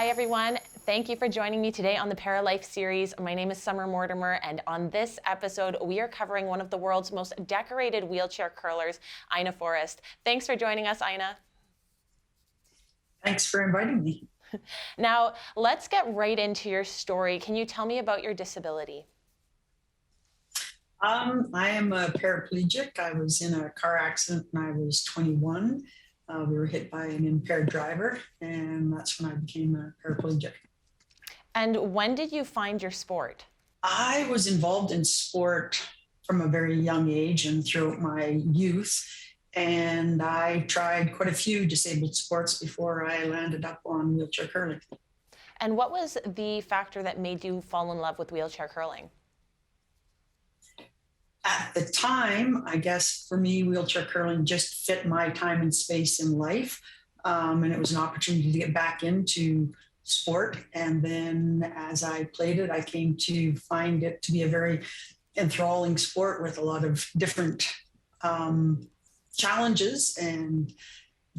Hi, everyone. Thank you for joining me today on the Paralife series. My name is Summer Mortimer, and on this episode, we are covering one of the world's most decorated wheelchair curlers, Ina Forrest. Thanks for joining us, Ina. Thanks for inviting me. Now, let's get right into your story. Can you tell me about your disability? I am a paraplegic. I was in a car accident when I was 21. We were hit by an impaired driver, and that's when I became a paraplegic. And when did you find your sport? I was involved in sport from a very young age and throughout my youth, and I tried quite a few disabled sports before I landed up on wheelchair curling. And what was the factor that made you fall in love with wheelchair curling? At the time, I guess for me, wheelchair curling just fit my time and space in life. And it was an opportunity to get back into sport. And then as I played it, I came to find it to be a very enthralling sport with a lot of different challenges and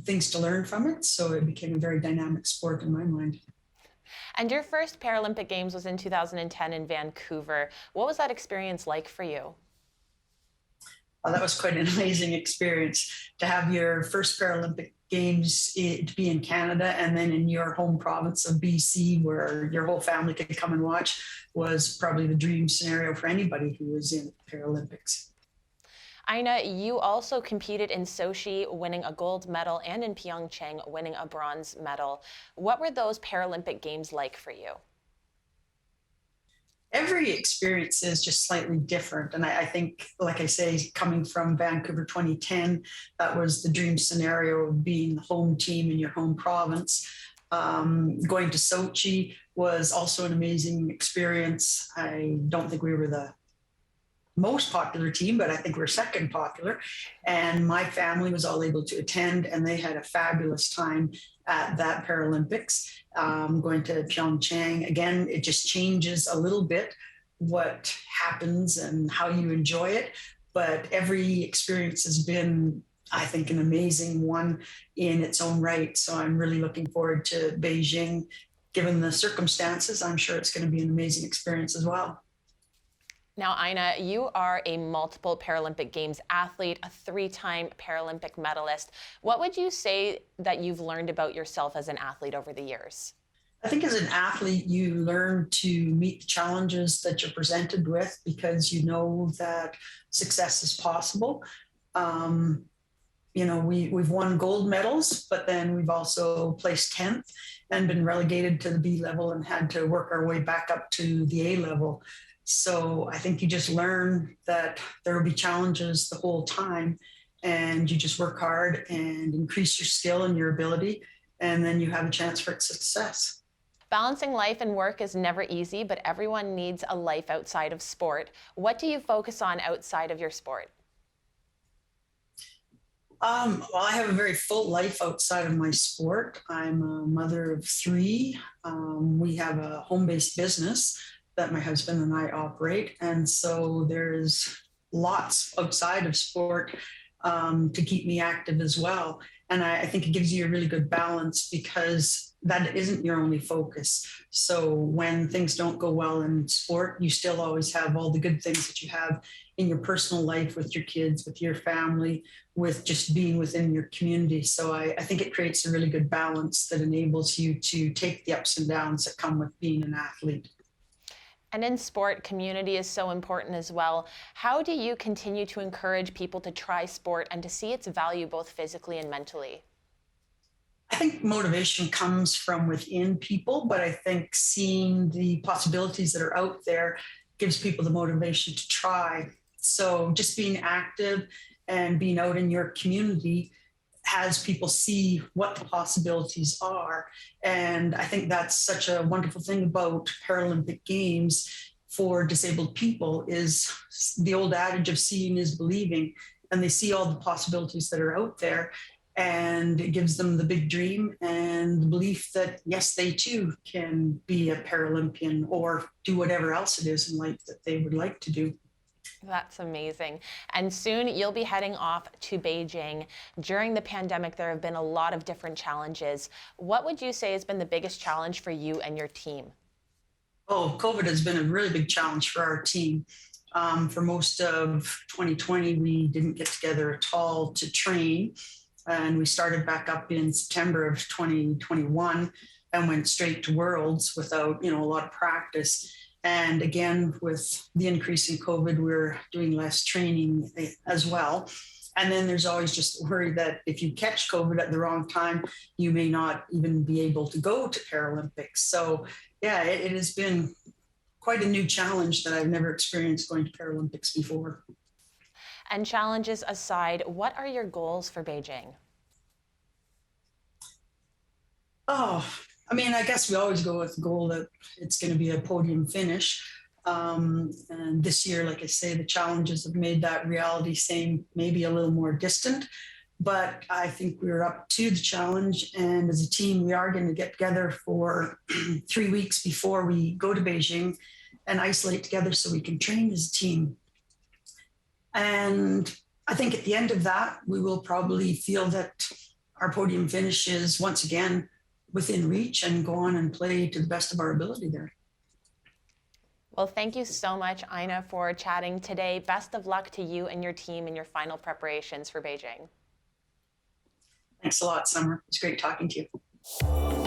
things to learn from it. So it became a very dynamic sport in my mind. And your first Paralympic Games was in 2010 in Vancouver. What was that experience like for you? That was quite an amazing experience to have your first Paralympic Games to be in Canada and then in your home province of BC, where your whole family could come and watch, was probably the dream scenario for anybody who was in Paralympics. Ina, you also competed in Sochi, winning a gold medal, and in Pyeongchang, winning a bronze medal. What were those Paralympic Games like for you? Every experience is just slightly different. And I think, like I say, coming from Vancouver 2010, that was the dream scenario of being the home team in your home province. Going to Sochi was also an amazing experience. I don't think we were the most popular team, but I think we're second popular. And my family was all able to attend, and they had a fabulous time at that Paralympics. Going to Pyeongchang, again, it just changes a little bit what happens and how you enjoy it. But every experience has been, I think, an amazing one in its own right. So I'm really looking forward to Beijing. Given the circumstances, I'm sure it's going to be an amazing experience as well. Now, Ina, you are a multiple Paralympic Games athlete, a three-time Paralympic medalist. What would you say that you've learned about yourself as an athlete over the years? I think as an athlete, you learn to meet the challenges that you're presented with because you know that success is possible. We've won gold medals, but then we've also placed 10th and been relegated to the B level and had to work our way back up to the A level. So I think you just learn that there will be challenges the whole time, and you just work hard and increase your skill and your ability, and then you have a chance for success. Balancing life and work is never easy, but everyone needs a life outside of sport. What do you focus on outside of your sport? Well, I have a very full life outside of my sport. I'm a mother of three. We have a home-based business that my husband and I operate. And so there's lots outside of sport to keep me active as well. And I think it gives you a really good balance because that isn't your only focus. So when things don't go well in sport, you still always have all the good things that you have in your personal life with your kids, with your family, with just being within your community. So I think it creates a really good balance that enables you to take the ups and downs that come with being an athlete. And in sport, community is so important as well. How do you continue to encourage people to try sport and to see its value both physically and mentally? I think motivation comes from within people, but I think seeing the possibilities that are out there gives people the motivation to try. So just being active and being out in your community has people see what the possibilities are. And I think that's such a wonderful thing about Paralympic Games for disabled people is the old adage of seeing is believing, and they see all the possibilities that are out there. And it gives them the big dream and the belief that, yes, they too can be a Paralympian or do whatever else it is in life that they would like to do. That's amazing. And soon you'll be heading off to Beijing. During the pandemic, there have been a lot of different challenges. What would you say has been the biggest challenge for you and your team? Oh, COVID has been a really big challenge for our team. For most of 2020, we didn't get together at all to train. And we started back up in September of 2021 and went straight to Worlds without, a lot of practice. And again, with the increase in COVID, we're doing less training as well. And then there's always just worry that if you catch COVID at the wrong time, you may not even be able to go to Paralympics. So yeah, it has been quite a new challenge that I've never experienced going to Paralympics before. And challenges aside, what are your goals for Beijing? Oh, I guess we always go with the goal that it's going to be a podium finish. And this year, like I say, the challenges have made that reality seem maybe a little more distant. But I think we're up to the challenge. And as a team, we are going to get together for 3 weeks before we go to Beijing and isolate together so we can train as a team. And I think at the end of that, we will probably feel that our podium finish is once again within reach and go on and play to the best of our ability there. Well, thank you so much, Ina, for chatting today. Best of luck to you and your team in your final preparations for Beijing. Thanks a lot, Summer. It's great talking to you.